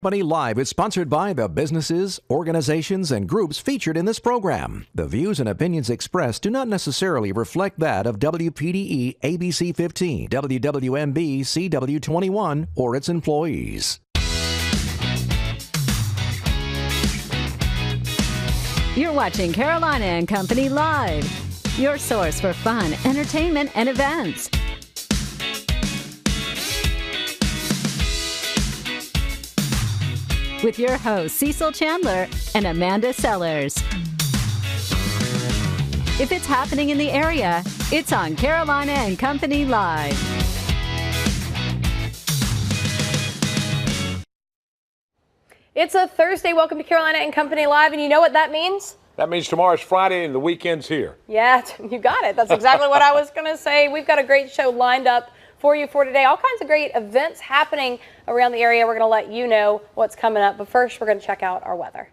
Company Live is sponsored by the businesses, organizations, and groups featured in this program. The views and opinions expressed do not necessarily reflect that of WPDE ABC 15, WWMB CW 21, or its employees. You're watching Carolina and Company Live, your source for fun, entertainment, and events. With your hosts, Cecil Chandler and Amanda Sellers. If it's happening in the area, it's on Carolina and Company Live. It's a Thursday. Welcome to Carolina and Company Live, and you know what that means? That means tomorrow's Friday and the weekend's here. Yeah, you got it. That's exactly what I was going to say. We've got a great show lined up for you for today. All kinds of great events happening around the area. We're going to let you know what's coming up. But first, we're going to check out our weather.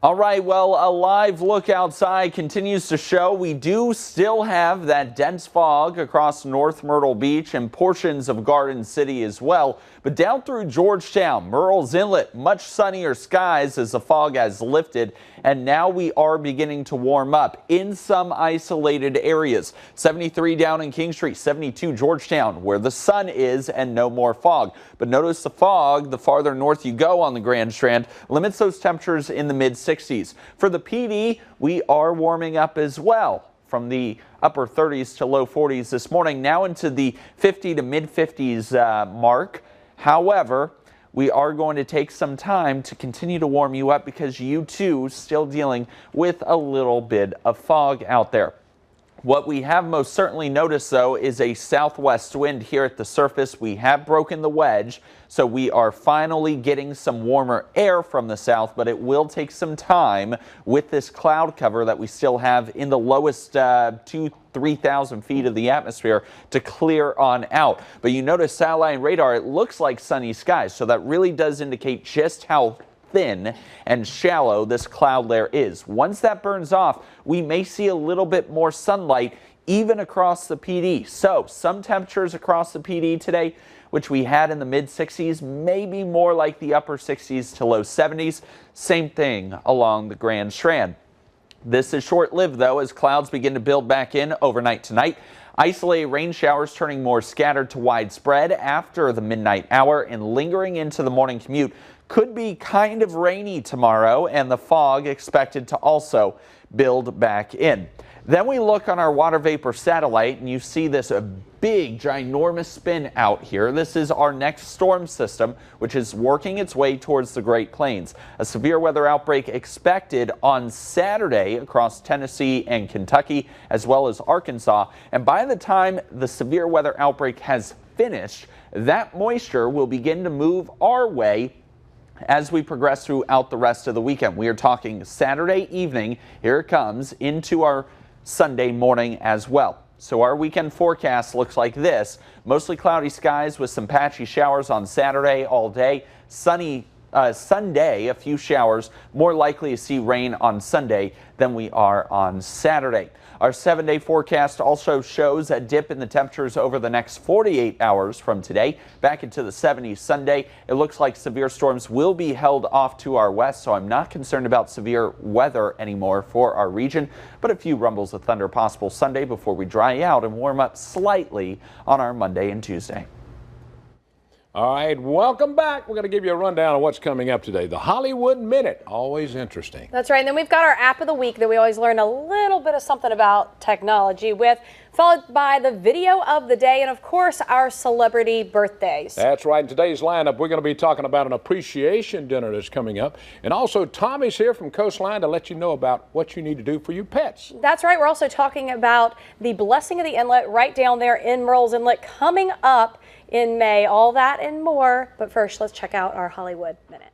All right, well, a live look outside continues to show we do still have that dense fog across North Myrtle Beach and portions of Garden City as well. But down through Georgetown, Murrells Inlet, much sunnier skies as the fog has lifted. And now we are beginning to warm up in some isolated areas. 73 down in King Street, 72 Georgetown, where the sun is and no more fog. But notice the fog, the farther north you go on the Grand Strand, limits those temperatures in the mid-60s. For the PD, we are warming up as well, from the upper 30s to low 40s this morning, now into the 50 to mid-50s mark. However, we are going to take some time to continue to warm you up because you too still dealing with a little bit of fog out there. What we have most certainly noticed, though, is a southwest wind here at the surface. We have broken the wedge, so we are finally getting some warmer air from the south, but it will take some time with this cloud cover that we still have in the lowest 3,000 feet of the atmosphere to clear on out. But you notice satellite radar, it looks like sunny skies, so that really does indicate just how thin and shallow this cloud layer is. Once that burns off, we may see a little bit more sunlight even across the PD. So some temperatures across the PD today, which we had in the mid 60s, maybe more like the upper 60s to low 70s. Same thing along the Grand Strand. This is short-lived, though, as clouds begin to build back in overnight tonight. Isolated rain showers turning more scattered to widespread after the midnight hour and lingering into the morning commute. Could be kind of rainy tomorrow, and the fog expected to also build back in. Then we look on our water vapor satellite, and you see this big, ginormous spin out here. This is our next storm system, which is working its way towards the Great Plains. A severe weather outbreak expected on Saturday across Tennessee and Kentucky, as well as Arkansas. And by the time the severe weather outbreak has finished, that moisture will begin to move our way as we progress throughout the rest of the weekend. We are talking Saturday evening. Here it comes into our Sunday morning as well. So our weekend forecast looks like this. Mostly cloudy skies with some patchy showers on Saturday all day. Sunny Sunday, a few showers. More likely to see rain on Sunday than we are on Saturday. Our 7-day forecast also shows a dip in the temperatures over the next 48 hours from today, back into the 70s Sunday. It looks like severe storms will be held off to our west, so I'm not concerned about severe weather anymore for our region, but a few rumbles of thunder possible Sunday before we dry out and warm up slightly on our Monday and Tuesday. All right, welcome back. We're going to give you a rundown of what's coming up today. The Hollywood Minute, always interesting. That's right. And then we've got our app of the week that we always learn a little bit of something about technology with, followed by the video of the day, and of course our celebrity birthdays. That's right. In today's lineup, we're going to be talking about an appreciation dinner that's coming up. And also Tommy's here from Coastline to let you know about what you need to do for your pets. That's right. We're also talking about the Blessing of the Inlet right down there in Murrells Inlet coming up in May. All that and more. But first, let's check out our Hollywood Minute.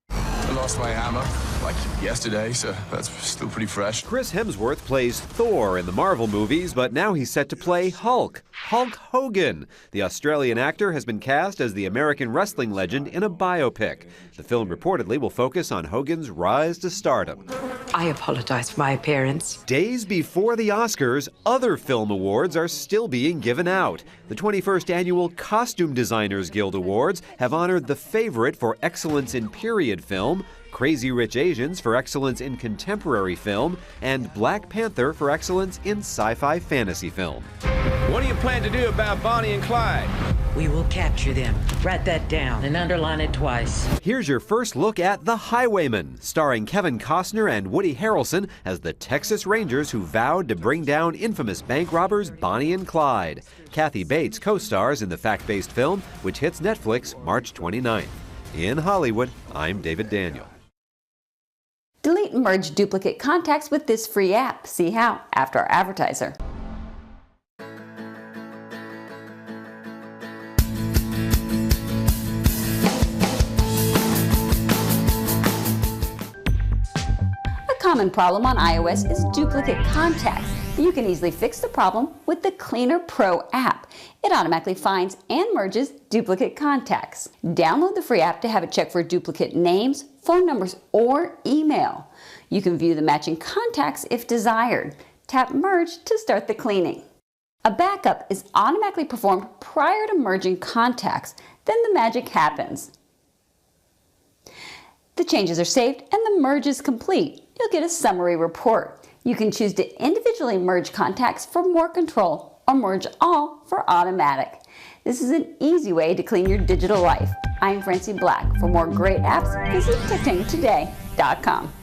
I lost my hammer. like yesterday, so that's still pretty fresh. Chris Hemsworth plays Thor in the Marvel movies, but now he's set to play Hulk Hogan. The Australian actor has been cast as the American wrestling legend in a biopic. The film reportedly will focus on Hogan's rise to stardom. I apologize for my appearance. Days before the Oscars, other film awards are still being given out. The 21st Annual Costume Designers Guild Awards have honored The Favorite for excellence in period film, Crazy Rich Asians for excellence in contemporary film, and Black Panther for excellence in sci-fi fantasy film. What do you plan to do about Bonnie and Clyde? We will capture them. Write that down and underline it twice. Here's your first look at The Highwayman, starring Kevin Costner and Woody Harrelson as the Texas Rangers who vowed to bring down infamous bank robbers Bonnie and Clyde. Kathy Bates co-stars in the fact-based film, which hits Netflix March 29th. In Hollywood, I'm David Daniel. Delete and merge duplicate contacts with this free app. See how after our advertiser. A common problem on iOS is duplicate contacts. You can easily fix the problem with the Cleaner Pro app. It automatically finds and merges duplicate contacts. Download the free app to have it check for duplicate names, phone numbers, or email. You can view the matching contacts if desired. Tap Merge to start the cleaning. A backup is automatically performed prior to merging contacts. Then the magic happens. The changes are saved and the merge is complete. You'll get a summary report. You can choose to individually merge contacts for more control or merge all for automatic. This is an easy way to clean your digital life. I'm Francie Black. For more great apps, visit techtingtoday.com.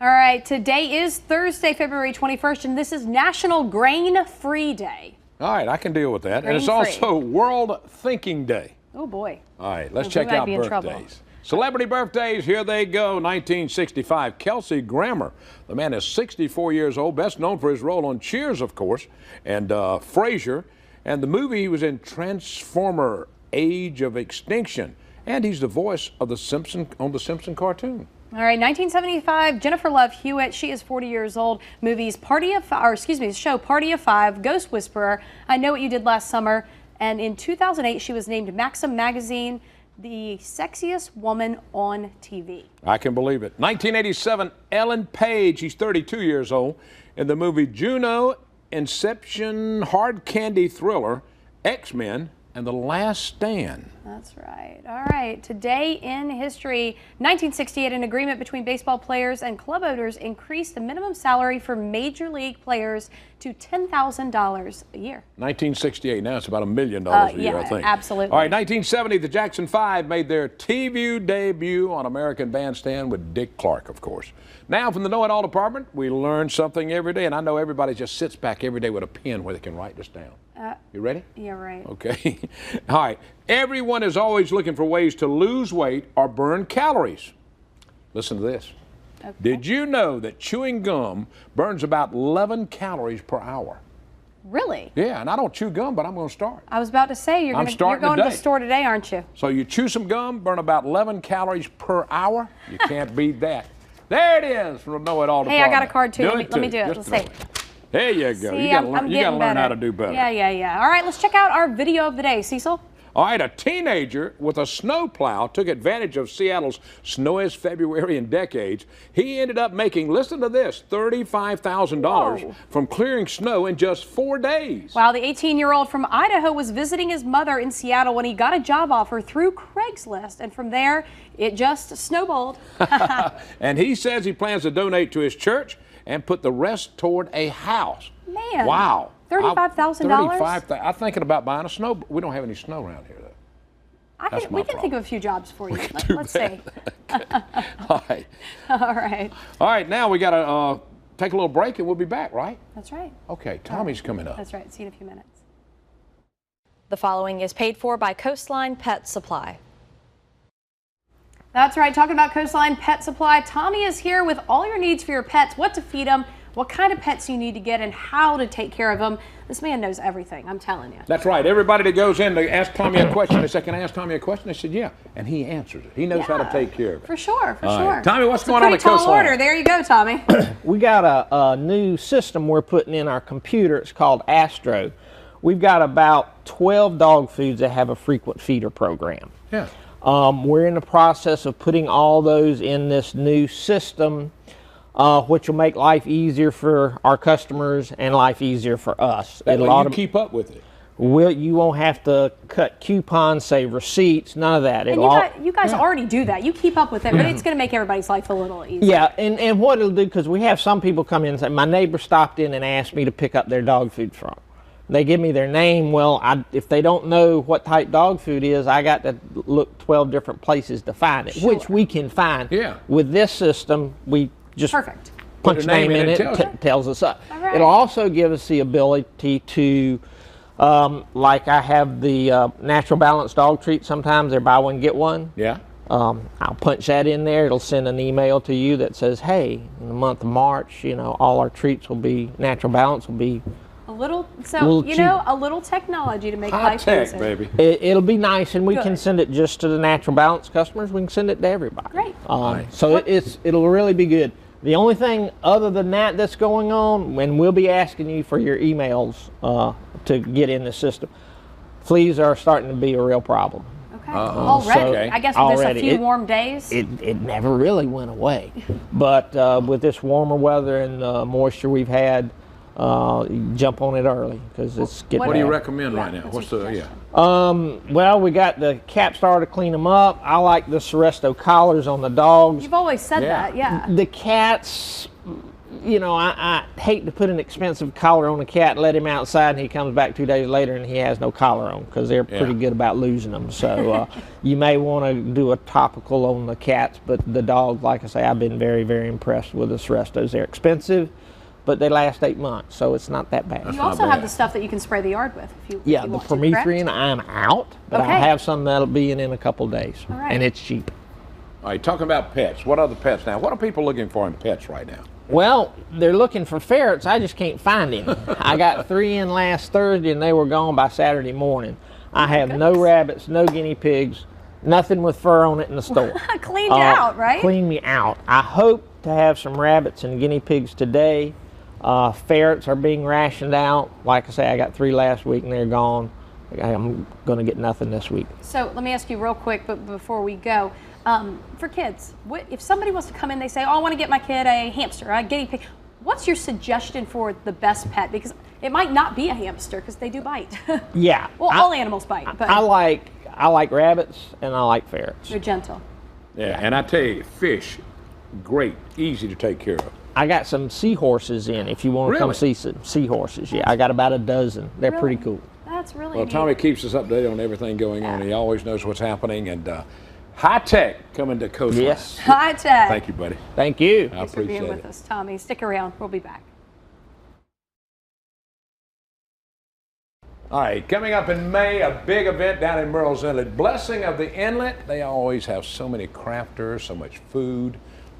All right, today is Thursday, February 21st, and this is National Grain-Free Day. All right, I can deal with that. And it's also World Thinking Day. Oh, boy. All right, let's check out birthdays. Celebrity birthdays, here they go. 1965, Kelsey Grammer. The man is 64 years old, best known for his role on Cheers, of course, and Frasier. And the movie he was in, Transformer: Age of Extinction. And he's the voice of the Simpson on the Simpson cartoon. All right, 1975, Jennifer Love Hewitt. She is 40 years old. Movies the show Party of Five, Ghost Whisperer, I Know What You Did Last Summer. And in 2008, she was named Maxim Magazine the sexiest woman on TV. I can believe it. 1987, Ellen Page. She's 32 years old. In the movie Juno, Inception, Hard Candy Thriller, X-Men, and The Last Stand. That's right. All right. Today in history, 1968, an agreement between baseball players and club owners increased the minimum salary for major league players to $10,000 a year. 1968. Now it's about $1 million a year, I think. Absolutely. All right. 1970, the Jackson 5 made their TV debut on American Bandstand with Dick Clark, of course. Now from the Know It All department, we learn something every day, and I know everybody just sits back every day with a pen where they can write this down. You ready? Yeah, right. Okay. All right. Everyone is always looking for ways to lose weight or burn calories. Listen to this. Okay. Did you know that chewing gum burns about 11 calories per hour? Really? Yeah, and I don't chew gum, but I'm going to start. I was about to say, you're going to the store today, aren't you? So you chew some gum, burn about 11 calories per hour. You can't beat that. There it is from the Know It All department. Hey, I got a card too. Let me do it. Let's see. There you go. See, you got to learn how to do better. Yeah. All right, let's check out our video of the day. Cecil? All right, a teenager with a snowplow took advantage of Seattle's snowiest February in decades. He ended up making, listen to this, $35,000 from clearing snow in just 4 days. Wow, the 18-year-old from Idaho was visiting his mother in Seattle when he got a job offer through Craigslist, and from there, it just snowballed. And he says he plans to donate to his church and put the rest toward a house. Man. Wow. $35,000? I'm thinking about buying a snow. We don't have any snow around here, though. We can think of a few jobs for you. Let's see. All right. All right. All right, now we got to take a little break and we'll be back, right? That's right. Okay, Tommy's coming up. That's right. See you in a few minutes. The following is paid for by Coastline Pet Supply. That's right. Talking about Coastline Pet Supply, Tommy is here with all your needs for your pets, what to feed them, what kind of pets you need to get and how to take care of them. This man knows everything, I'm telling you. That's right. Everybody that goes in to ask Tommy a question, they say, can I ask Tommy a question? I said, yeah. And he answers it. He knows how to take care of it. For sure, for All sure. right. Tommy, what's It's going a on at pretty tall Coastline? order. There you go, Tommy. We got a new system we're putting in our computer. It's called Astro. We've got about 12 dog foods that have a frequent feeder program. Yeah. We're in the process of putting all those in this new system, which will make life easier for our customers and life easier for us. That way you keep up with it. You won't have to cut coupons, save receipts, none of that. And you guys already do that. You keep up with it, but it's going to make everybody's life a little easier. Yeah, and what it'll do, because we have some people come in and say, my neighbor stopped in and asked me to pick up their dog food from. They give me their name. Well, if they don't know what type dog food is, I got to look 12 different places to find it, which we can find. Yeah. With this system, we just punch name in it, tells us up. All right. It'll also give us the ability to, like I have the Natural Balance dog treat. Sometimes they're buy one, get one. Yeah. I'll punch that in there. It'll send an email to you that says, hey, in the month of March, all our treats will be, Natural Balance will be a little technology to make life easier. Baby. It'll be nice, and we can send it just to the Natural Balance customers. We can send it to everybody. Great. So it'll really be good. The only thing other than that that's going on, and we'll be asking you for your emails to get in the system, fleas are starting to be a real problem. Okay. Already? I guess with this a few warm days? It never really went away. But with this warmer weather and the moisture we've had, jump on it early because it's getting What do you bad. recommend right now? What's the, well, we got the Capstar to clean them up. I like the Seresto collars on the dogs. You've always said that, yeah. The cats, I hate to put an expensive collar on a cat and let him outside and he comes back 2 days later and he has no collar on because they're pretty good about losing them. So you may want to do a topical on the cats, but the dogs, like I say, I've been very, very impressed with the Serestos. They're expensive, but they last 8 months, so it's not that bad. You also have the stuff that you can spray the yard with if you the want Promethean, I'm out, but I'll have some that'll be in a couple of days, right. and it's cheap. All right, talking about pets, what other pets now? What are people looking for in pets right now? Well, they're looking for ferrets. I just can't find any. I got 3 in last Thursday, and they were gone by Saturday morning. I have no rabbits, no guinea pigs, nothing with fur on it in the store. Cleaned you out, right? Cleaned me out. I hope to have some rabbits and guinea pigs today. Ferrets are being rationed out. Like I say, I got 3 last week and they're gone. I'm going to get nothing this week. So let me ask you real quick, but before we go, for kids, if somebody wants to come in, they say, oh, I want to get my kid a hamster, a guinea pig. What's your suggestion for the best pet? Because it might not be a hamster because they do bite. Yeah. Well, all animals bite. But I like rabbits and I like ferrets. They're gentle. Yeah, and I tell you, fish, great, easy to take care of. I got some seahorses in if you want to come see some seahorses. Yeah, I got about a dozen. They're pretty cool. That's really Well, neat. Tommy keeps us updated on everything going on. He always knows what's happening. And high tech coming to Coastline. Yes. High tech. Thank you, buddy. Thank you. Thanks for being with us, Tommy. Stick around. We'll be back. All right, coming up in May, a big event down in Murrells Inlet. Blessing of the Inlet. They always have so many crafters, so much food.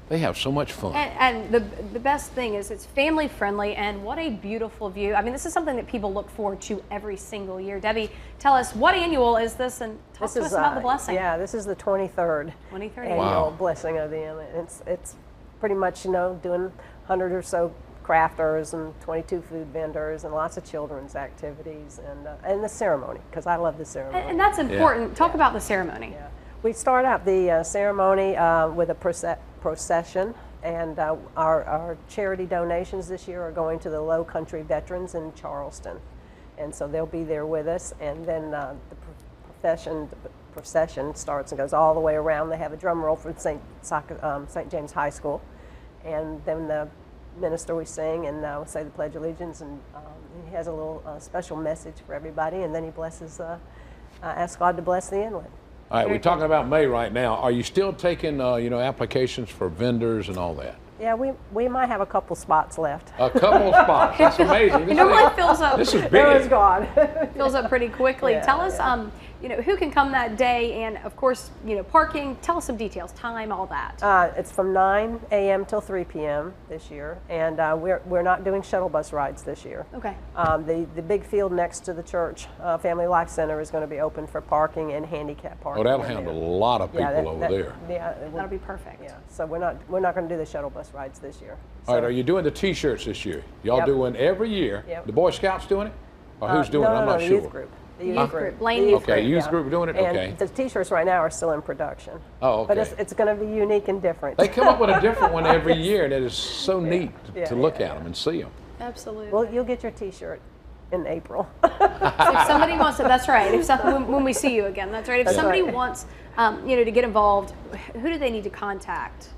They have so much fun. And the best thing is it's family friendly, and what a beautiful view. I mean, this is something that people look forward to every single year. Debbie, tell us, what annual is this, and talk to us about the blessing. Yeah, this is the 23rd annual Blessing of the Inlet. It's pretty much, doing 100 or so crafters and 22 food vendors and lots of children's activities and the ceremony, because I love the ceremony. And that's important. Talk about the ceremony. Yeah. We start out the ceremony with a procession, and our charity donations this year are going to the Low Country Veterans in Charleston, and so they'll be there with us. And then the procession starts and goes all the way around. They have a drum roll from St. James High School, and then the minister we sing and we say the Pledge of Allegiance, and he has a little special message for everybody, and then he blesses, asks God to bless the inlet. All right, we're talking about May right now. Are you still taking, applications for vendors and all that? Yeah, we might have a couple spots left. A couple spots. That's amazing. It normally fills up. This is big. There is God. Fills up pretty quickly. Yeah, Tell us, who can come that day, and of course, parking. Tell us some details, time, all that. It's from 9 a.m. till 3 p.m. this year, and we're not doing shuttle bus rides this year. Okay. The big field next to the church, Family Life Center, is going to be open for parking and handicap parking. Oh, that'll handle a lot of people over there. Yeah, that'll be perfect. Yeah, so we're not going to do the shuttle bus rides this year. All right, are you doing the T-shirts this year? Y'all doing every year? Yep. The Boy Scouts doing it? Or who's doing it? I'm not the sure. Youth group. The youth group. Blaine Youth Okay, Group. youth group doing it? And Okay. the T-shirts right now are still in production. Oh, okay. But it's going to be unique and different. They come up with a different one every year, and it is so neat to look at them and see them. Absolutely. Well, you'll get your T-shirt in April. So if somebody wants it, that's right. When we see you again, that's right. If somebody wants, to get involved, who do they need to contact?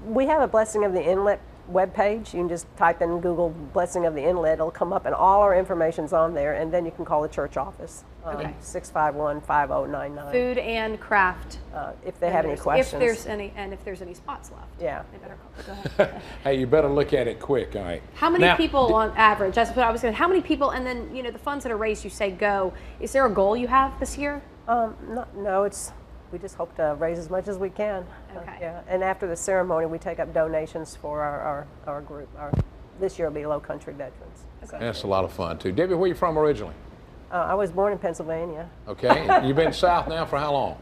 We have a Blessing of the Inlet webpage. You can just type in Google Blessing of the Inlet. It'll come up, and all our information's on there. And then you can call the church office, 651-5099. Food and craft. If they have any questions. If there's any spots left. Yeah. They better call. Go ahead. Hey, you better look at it quick. All right. How many people on average? That's what I was going to. How many people? And then the funds that are raised, you say go. Is there a goal you have this year? No, we just hope to raise as much as we can. Okay. Yeah, and after the ceremony, we take up donations for our group. This year will be Low Country Veterans. Okay. That's a lot of fun too. Debbie, where are you from originally? I was born in Pennsylvania. Okay. You've been south now for how long?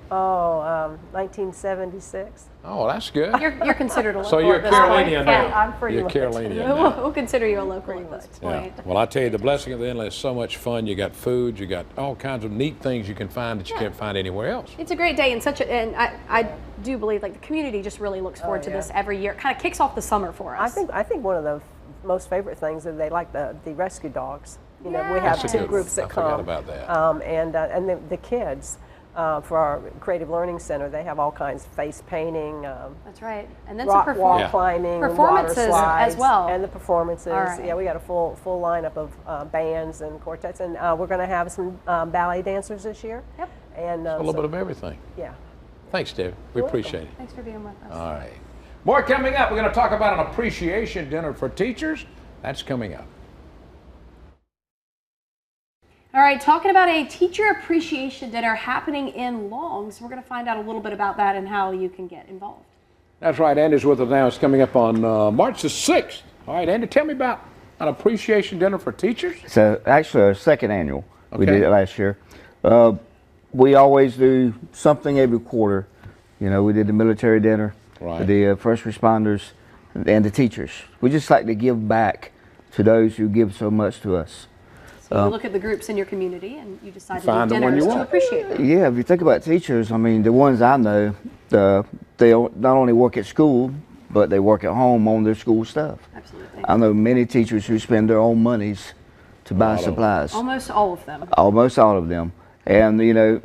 1976. Oh, that's good. You're considered a local. So you're a Carolinian now. Yeah, I'm pretty You're much. Carolinian now. We'll consider you a local at this point. Yeah. Well, I tell you, the Blessing of the Inlet is so much fun. You got food, you got all kinds of neat things you can find that you can't find anywhere else. It's a great day, and I do believe the community just really looks forward to this every year. It kind of kicks off the summer for us. I think one of the most favorite things is they like the rescue dogs. We have two groups that come. I forgot about that. And the kids. For our Creative Learning Center, they have all kinds of face painting. That's right, and then wall some climbing, performances water slides, as well, and the performances. All right. Yeah, we got a full lineup of bands and quartets, and we're going to have some ballet dancers this year. Yep, and a little bit of everything. Yeah. Thanks, David. We appreciate it. Thanks for being with us. All right, more coming up. We're going to talk about an appreciation dinner for teachers. That's coming up. All right, talking about a teacher appreciation dinner happening in Longs. We're going to find out a little bit about that and how you can get involved. That's right. Andy's with us now. It's coming up on March the 6th. All right, Andy, tell me about an appreciation dinner for teachers. It's actually our second annual. Okay. We did it last year. We always do something every quarter. We did the military dinner, the first responders, and the teachers. We just like to give back to those who give so much to us. So you look at the groups in your community and you decide to find do the one dinners you to want. appreciate them. Yeah, if you think about teachers, I mean, the ones I know, they not only work at school, but they work at home on their school stuff. Absolutely. I know many teachers who spend their own monies to buy supplies. Almost all of them. Almost all of them. And, they're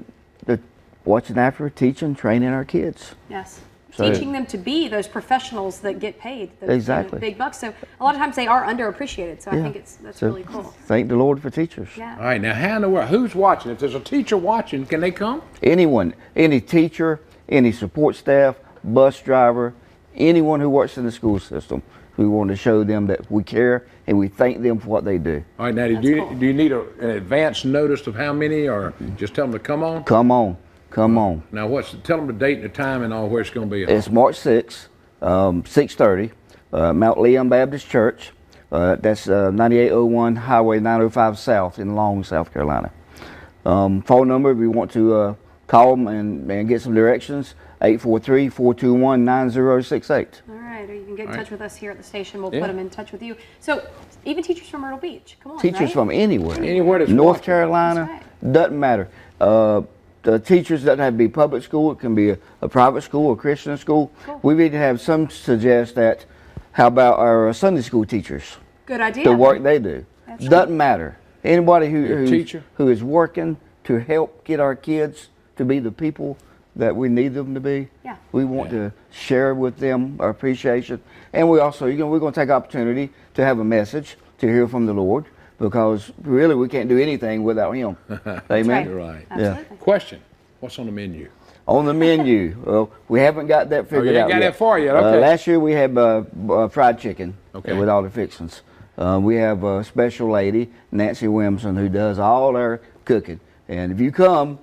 watching after, teaching, training our kids. Yes. So, teaching them to be those professionals that get paid exactly. Big bucks. So a lot of times they are underappreciated. So I think that's really cool. Thank the Lord for teachers. Yeah. All right, now how in the world, who's watching? If there's a teacher watching, can they come? Anyone, any teacher, any support staff, bus driver, anyone who works in the school system. We want to show them that we care and we thank them for what they do. All right, now do you need an advance notice of how many, or just tell them to come on? Come on. Come on. Now, tell them the date and the time and all where it's going to be. It's March 6th, 6:30, Mount Leon Baptist Church. That's 9801 Highway 905 South in Long, South Carolina. Phone number, if you want to call them and get some directions, 843-421-9068. All right, or you can get in touch with us here at the station. We'll put them in touch with you. So even teachers from Myrtle Beach, come on, teachers from anywhere. Anywhere that's North watching. Carolina, doesn't matter. The teachers doesn't have to be public school. It can be a private school, a Christian school. Cool. We need to have some suggest that, how about our Sunday school teachers? Good idea. The work they do. Doesn't matter. Anybody who is working to help get our kids to be the people that we need them to be. Yeah. We want to share with them our appreciation. And we also, we're going to take opportunity to have a message to hear from the Lord, because really we can't do anything without Him. Amen? You're right. Yeah. Question, what's on the menu? On the menu, we haven't got that figured out yet. Got that far yet? Okay. Last year we had fried chicken with all the fixings. We have a special lady, Nancy Williamson, who does all our cooking. And if you come,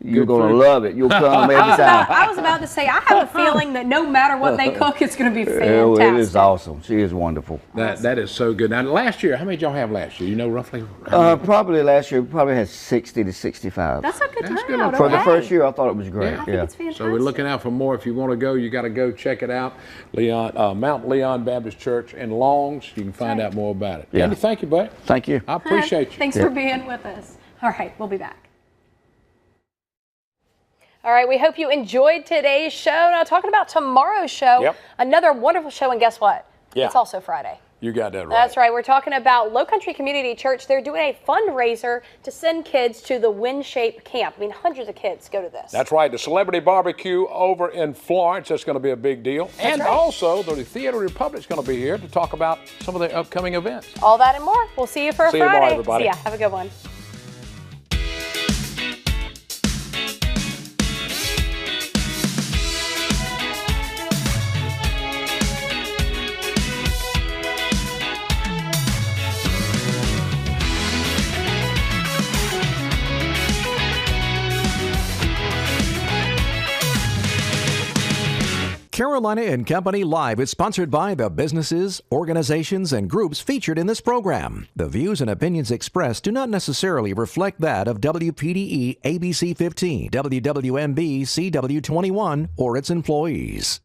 You're going to love it. You'll come every time. I was about to say, I have a feeling that no matter what they cook, it's going to be fantastic. It is awesome. She is wonderful. That is so good. Now, last year, how many did y'all have last year? You know roughly? Probably last year, we probably had 60 to 65. That's a good turnout. For the first year, I thought it was great. Yeah, I think it's fantastic. So we're looking out for more. If you want to go, you got to go check it out. Mount Leon Baptist Church in Longs. You can find out more about it. Yeah. Andy, thank you, buddy. Thank you. I appreciate you. Thanks for being with us. All right, we'll be back. All right, we hope you enjoyed today's show. Now, talking about tomorrow's show, another wonderful show, and guess what? Yeah. It's also Friday. You got that right. That's right. We're talking about Low Country Community Church. They're doing a fundraiser to send kids to the Wind Shape Camp. I mean, hundreds of kids go to this. That's right. The Celebrity Barbecue over in Florence. That's going to be a big deal. And also, the Theater Republic's going to be here to talk about some of their upcoming events. All that and more. We'll see you for a Friday. See you tomorrow, everybody. See ya. Have a good one. Carolina and Company Live is sponsored by the businesses, organizations, and groups featured in this program. The views and opinions expressed do not necessarily reflect that of WPDE ABC 15, WWMB CW 21, or its employees.